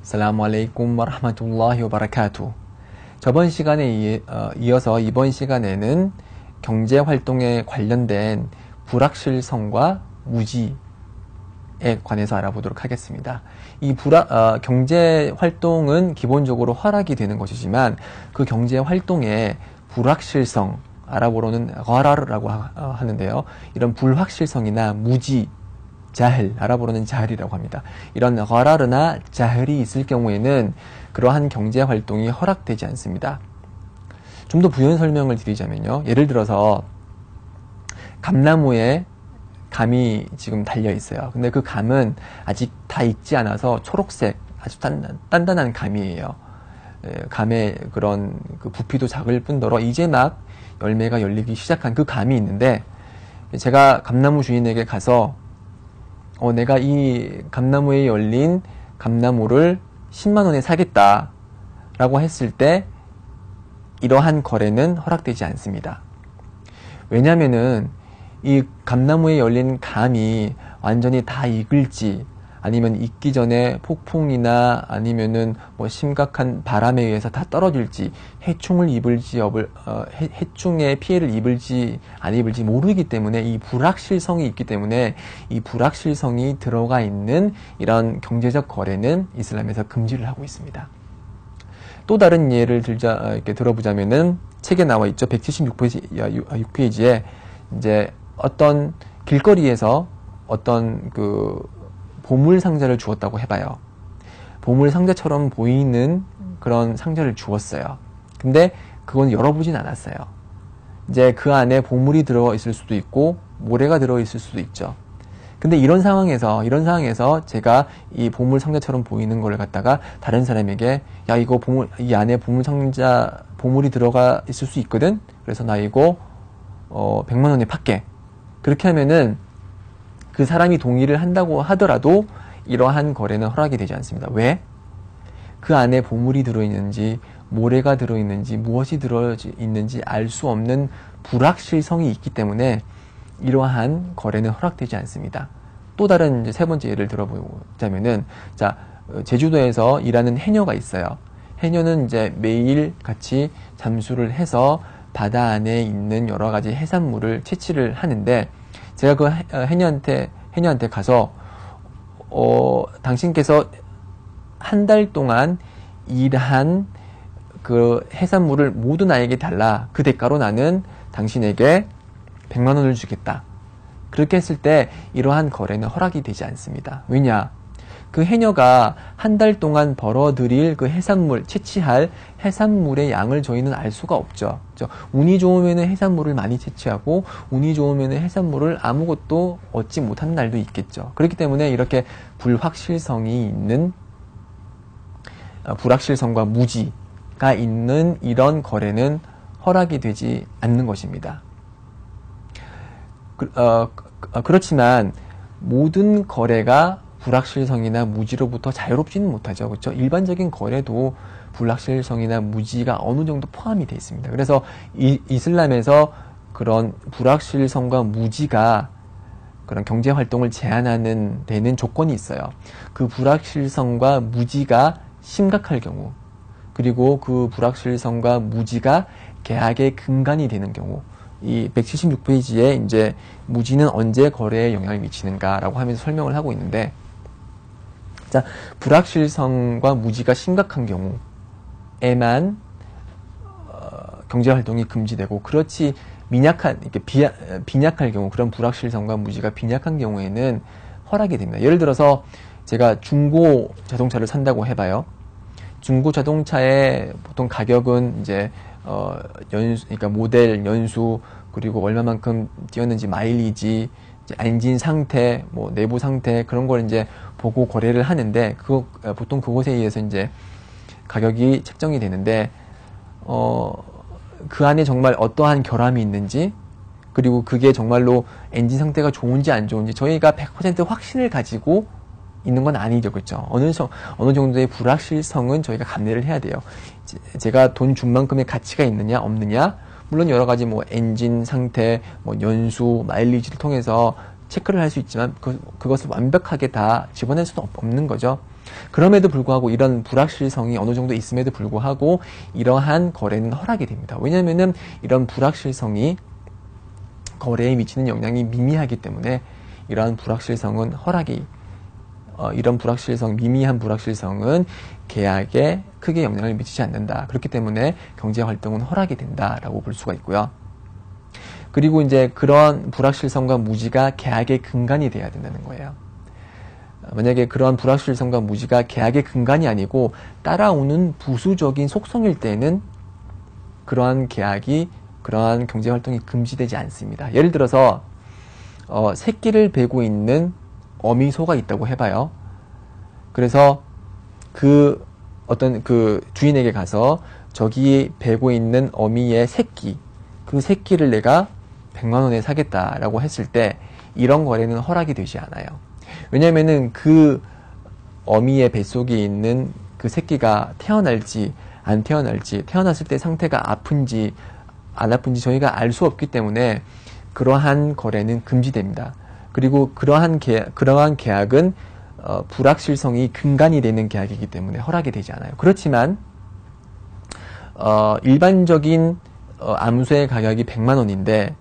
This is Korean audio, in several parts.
살라무 알레이쿰 와라흐마툴라히 와바라카투. 저번 시간에 이어서 이번 시간에는 경제활동에 관련된 불확실성과 무지에 관해서 알아보도록 하겠습니다. 이 경제활동은 기본적으로 허락이 되는 것이지만 그 경제활동의 불확실성, 아랍어로는 거라르라고 하는데요. 이런 불확실성이나 무지, 자헬, 아랍어로는 자헬이라고 합니다. 이런 거라르나 자헬이 있을 경우에는 그러한 경제활동이 허락되지 않습니다. 좀 더 부연 설명을 드리자면요. 예를 들어서 감나무에 감이 지금 달려 있어요. 근데 그 감은 아직 다 익지 않아서 초록색, 아주 단단한 감이에요. 감의 그런 그 부피도 작을 뿐더러 이제 막 열매가 열리기 시작한 그 감이 있는데, 제가 감나무 주인에게 가서 내가 이 감나무에 열린 감나무를 10만 원에 사겠다 라고 했을 때 이러한 거래는 허락되지 않습니다. 왜냐면은 이 감나무에 열린 감이 완전히 다 익을지, 아니면 익기 전에 폭풍이나 아니면은 뭐 심각한 바람에 의해서 다 떨어질지, 해충을 입을지 해충의 피해를 입을지 안 입을지 모르기 때문에, 이 불확실성이 있기 때문에 이 불확실성이 들어가 있는 이런 경제적 거래는 이슬람에서 금지를 하고 있습니다. 또 다른 예를 이렇게 들어보자면은 책에 나와 있죠. 176페이지에 이제 어떤 길거리에서 어떤 그 보물 상자를 주었다고 해봐요. 보물 상자처럼 보이는 그런 상자를 주었어요. 근데 그건 열어보진 않았어요. 이제 그 안에 보물이 들어있을 수도 있고 모래가 들어있을 수도 있죠. 근데 이런 상황에서 제가 이 보물 상자처럼 보이는 걸 갖다가 다른 사람에게, 야, 이거 이 안에 보물이 들어가 있을 수 있거든? 그래서 나 이거 100만 원에 팔게. 그렇게 하면은 그 사람이 동의를 한다고 하더라도 이러한 거래는 허락이 되지 않습니다. 왜? 그 안에 보물이 들어있는지 모래가 들어있는지 무엇이 들어있는지 알 수 없는 불확실성이 있기 때문에 이러한 거래는 허락되지 않습니다. 또 다른 이제 세 번째 예를 들어보자면은, 자, 제주도에서 일하는 해녀가 있어요. 해녀는 이제 매일 같이 잠수를 해서 바다 안에 있는 여러 가지 해산물을 채취를 하는데, 제가 그 해녀한테 가서 당신께서 한 달 동안 일한 그 해산물을 모두 나에게 달라. 그 대가로 나는 당신에게 100만 원을 주겠다. 그렇게 했을 때 이러한 거래는 허락이 되지 않습니다. 왜냐? 그 해녀가 한 달 동안 벌어들일 그 해산물, 채취할 해산물의 양을 저희는 알 수가 없죠. 운이 좋으면 해산물을 많이 채취하고, 운이 좋으면 해산물을 아무것도 얻지 못하는 날도 있겠죠. 그렇기 때문에 이렇게 불확실성이 있는, 불확실성과 무지가 있는 이런 거래는 허락이 되지 않는 것입니다. 그렇지만 모든 거래가 불확실성이나 무지로부터 자유롭지는 못하죠. 그렇죠? 일반적인 거래도 불확실성이나 무지가 어느 정도 포함이 되어 있습니다. 그래서 이슬람에서 그런 불확실성과 무지가 그런 경제 활동을 제한하는 데는 조건이 있어요. 그 불확실성과 무지가 심각할 경우, 그리고 그 불확실성과 무지가 계약의 근간이 되는 경우, 이 176페이지에 이제 무지는 언제 거래에 영향을 미치는가라고 하면서 설명을 하고 있는데, 자, 불확실성과 무지가 심각한 경우에만 경제활동이 금지되고, 그렇지 이렇게 빈약할 경우, 그런 불확실성과 무지가 빈약한 경우에는 허락이 됩니다. 예를 들어서 제가 중고 자동차를 산다고 해봐요. 중고 자동차의 보통 가격은 이제 그러니까 모델, 연수, 그리고 얼마만큼 뛰었는지, 마일리지, 엔진 상태, 뭐 내부 상태, 그런 걸 이제 보고 거래를 하는데, 보통 그곳에 의해서 이제 가격이 책정이 되는데, 그 안에 정말 어떠한 결함이 있는지, 그리고 그게 정말로 엔진 상태가 좋은지 안 좋은지 저희가 100% 확신을 가지고 있는 건 아니죠. 그렇죠? 어느 정도의 불확실성은 저희가 감내를 해야 돼요. 제가 돈 준 만큼의 가치가 있느냐 없느냐, 물론 여러 가지 뭐 엔진 상태, 뭐 연수, 마일리지를 통해서 체크를 할 수 있지만 그것을 완벽하게 다 집어낼 수는 없는 거죠. 그럼에도 불구하고 이런 불확실성이 어느 정도 있음에도 불구하고 이러한 거래는 허락이 됩니다. 왜냐하면은 이런 불확실성이 거래에 미치는 영향이 미미하기 때문에 이러한 불확실성은 미미한 불확실성은 계약에 크게 영향을 미치지 않는다. 그렇기 때문에 경제 활동은 허락이 된다라고 볼 수가 있고요. 그리고 이제 그런 불확실성과 무지가 계약의 근간이 돼야 된다는 거예요. 만약에 그러한 불확실성과 무지가 계약의 근간이 아니고 따라오는 부수적인 속성일 때는 그러한 경제 활동이 금지되지 않습니다. 예를 들어서 새끼를 베고 있는 어미소가 있다고 해봐요. 그래서 그 주인에게 가서 저기 베고 있는 어미의 그 새끼를 내가 100만 원에 사겠다라고 했을 때 이런 거래는 허락이 되지 않아요. 왜냐면은 그 어미의 뱃속에 있는 그 새끼가 태어날지 안 태어날지, 태어났을 때 상태가 아픈지 안 아픈지 저희가 알 수 없기 때문에 그러한 거래는 금지됩니다. 그리고 그러한 계약은 불확실성이 근간이 되는 계약이기 때문에 허락이 되지 않아요. 그렇지만 일반적인 암소의 가격이 100만 원인데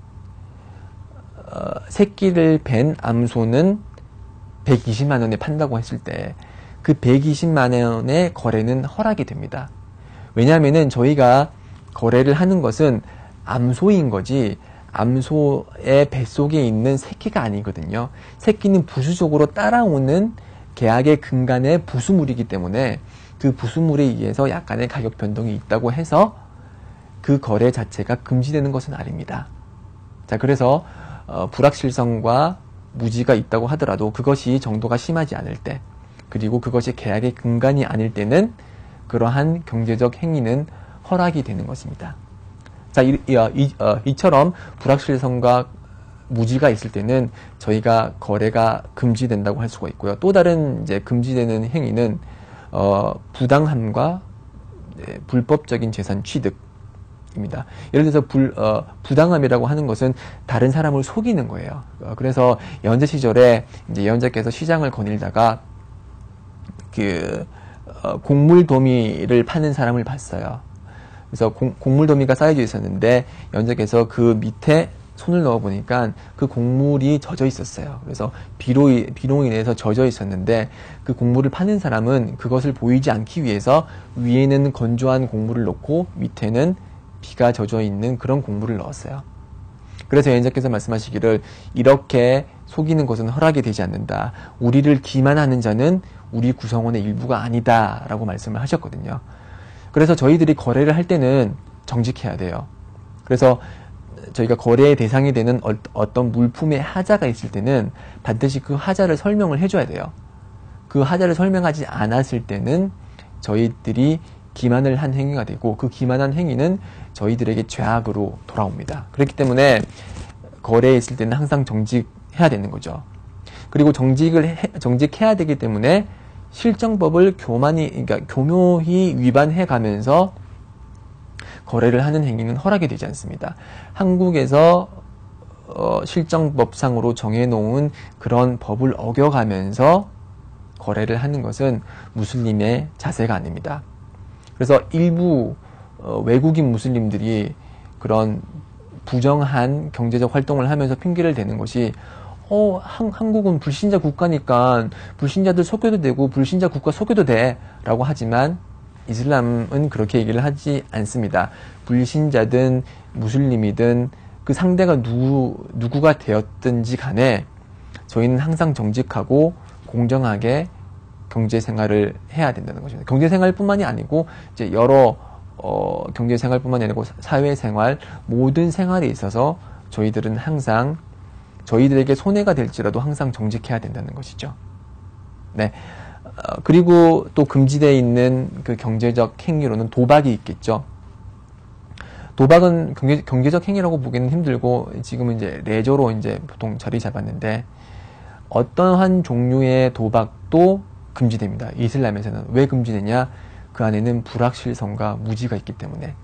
새끼를 벤 암소는 120만 원에 판다고 했을 때 그 120만 원의 거래는 허락이 됩니다. 왜냐하면은 저희가 거래를 하는 것은 암소인 거지 암소의 뱃속에 있는 새끼가 아니거든요. 새끼는 부수적으로 따라오는 계약의 근간의 부수물이기 때문에 그 부수물에 의해서 약간의 가격 변동이 있다고 해서 그 거래 자체가 금지되는 것은 아닙니다. 자, 그래서 불확실성과 무지가 있다고 하더라도 그것이 정도가 심하지 않을 때, 그리고 그것이 계약의 근간이 아닐 때는 그러한 경제적 행위는 허락이 되는 것입니다. 자, 이처럼 불확실성과 무지가 있을 때는 저희가 거래가 금지된다고 할 수가 있고요. 또 다른 이제 금지되는 행위는 부당함과 불법적인 재산 취득입니다. 예를 들어서 부당함이라고 하는 것은 다른 사람을 속이는 거예요. 그래서 예언자 시절에 이제 예언자께서 시장을 거닐다가 곡물도미를 파는 사람을 봤어요. 그래서 곡물도미가 쌓여져 있었는데 예언자께서 그 밑에 손을 넣어 보니까 그 곡물이 젖어 있었어요. 그래서 비로 인해서 젖어 있었는데 그 곡물을 파는 사람은 그것을 보이지 않기 위해서 위에는 건조한 곡물을 넣고 밑에는 비가 젖어 있는 그런 곡물을 넣었어요. 그래서 예언자께서 말씀하시기를 이렇게 속이는 것은 허락이 되지 않는다. 우리를 기만하는 자는 우리 구성원의 일부가 아니다 라고 말씀을 하셨거든요. 그래서 저희들이 거래를 할 때는 정직해야 돼요. 그래서 저희가 거래의 대상이 되는 어떤 물품의 하자가 있을 때는 반드시 그 하자를 설명을 해줘야 돼요. 그 하자를 설명하지 않았을 때는 저희들이 기만을 한 행위가 되고 그 기만한 행위는 저희들에게 죄악으로 돌아옵니다. 그렇기 때문에 거래에 있을 때는 항상 정직해야 되는 거죠. 그리고 정직해야 되기 때문에 실정법을 교묘히 위반해 가면서 거래를 하는 행위는 허락이 되지 않습니다. 한국에서 실정법상으로 정해놓은 그런 법을 어겨가면서 거래를 하는 것은 무슬림의 자세가 아닙니다. 그래서 일부 외국인 무슬림들이 그런 부정한 경제적 활동을 하면서 핑계를 대는 것이 한국은 불신자 국가니까 불신자들 속여도 되고 불신자 국가 속여도 돼 라고 하지만 이슬람은 그렇게 얘기를 하지 않습니다. 불신자든 무슬림이든 그 상대가 누구가 되었든지 간에 저희는 항상 정직하고 공정하게 경제생활을 해야 된다는 것입니다. 경제생활뿐만이 아니고 이제 여러 경제생활뿐만이 아니고 사회생활 모든 생활에 있어서 저희들은 항상 저희들에게 손해가 될지라도 항상 정직해야 된다는 것이죠. 네. 그리고 또 금지되어 있는 그 경제적 행위로는 도박이 있겠죠. 도박은 경제적 행위라고 보기는 힘들고 지금은 이제 레저로 이제 보통 자리 잡았는데 어떠한 종류의 도박도 금지됩니다. 이슬람에서는. 왜 금지되냐? 그 안에는 불확실성과 무지가 있기 때문에.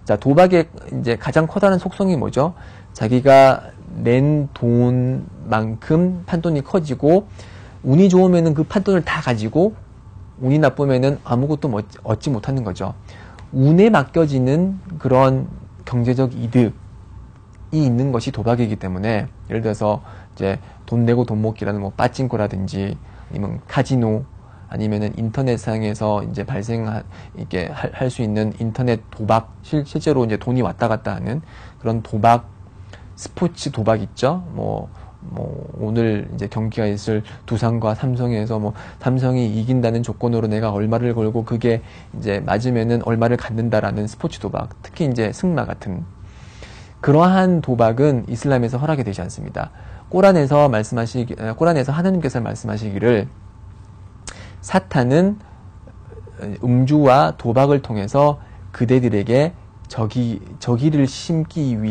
자, 도박의 이제 가장 커다란 속성이 뭐죠? 자기가 낸 돈만큼 판돈이 커지고 운이 좋으면은 그 판돈을 다 가지고 운이 나쁘면은 아무것도 얻지 못하는 거죠. 운에 맡겨지는 그런 경제적 이득이 있는 것이 도박이기 때문에, 예를 들어서 이제 돈 내고 돈 먹기라는 뭐 빠찡코라든지 아니면 카지노, 아니면은 인터넷상에서 이제 이게 할 수 있는 인터넷 도박, 실제로 이제 돈이 왔다 갔다 하는 그런 도박, 스포츠 도박 있죠. 오늘 이제 경기가 있을 두산과 삼성에서 삼성이 이긴다는 조건으로 내가 얼마를 걸고 그게 이제 맞으면은 얼마를 갖는다라는 스포츠 도박, 특히 이제 승마 같은 그러한 도박은 이슬람에서 허락이 되지 않습니다. 꼬란에서 하나님께서 말씀하시기를 사탄은 음주와 도박을 통해서 그대들에게 저기를 심기를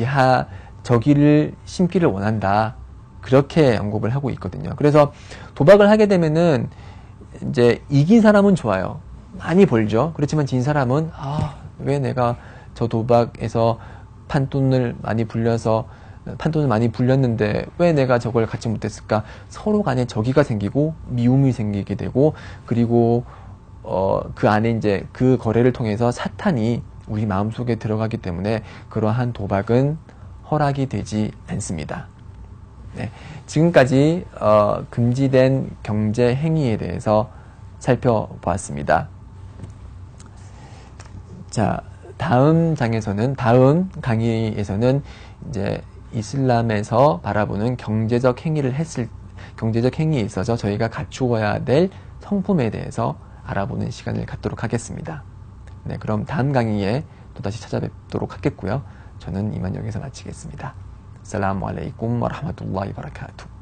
원한다. 그렇게 언급을 하고 있거든요. 그래서 도박을 하게 되면은 이제 이긴 사람은 좋아요. 많이 벌죠. 그렇지만 진 사람은 왜 내가 저 도박에서 판돈을 많이 불렸는데 왜 내가 저걸 갖지 못했을까? 서로 간에 적의가 생기고 미움이 생기게 되고, 그리고 그 안에 이제 그 거래를 통해서 사탄이 우리 마음속에 들어가기 때문에 그러한 도박은 허락이 되지 않습니다. 네, 지금까지 금지된 경제 행위에 대해서 살펴보았습니다. 자, 다음 강의에서는 이제 이슬람에서 바라보는 경제적 행위에 있어서 저희가 갖추어야 될 성품에 대해서 알아보는 시간을 갖도록 하겠습니다. 네, 그럼 다음 강의에 또다시 찾아뵙도록 하겠고요. 저는 이만 여기서 마치겠습니다. 아살라무 알레이쿰 와 라흐마툴라히 바라카투.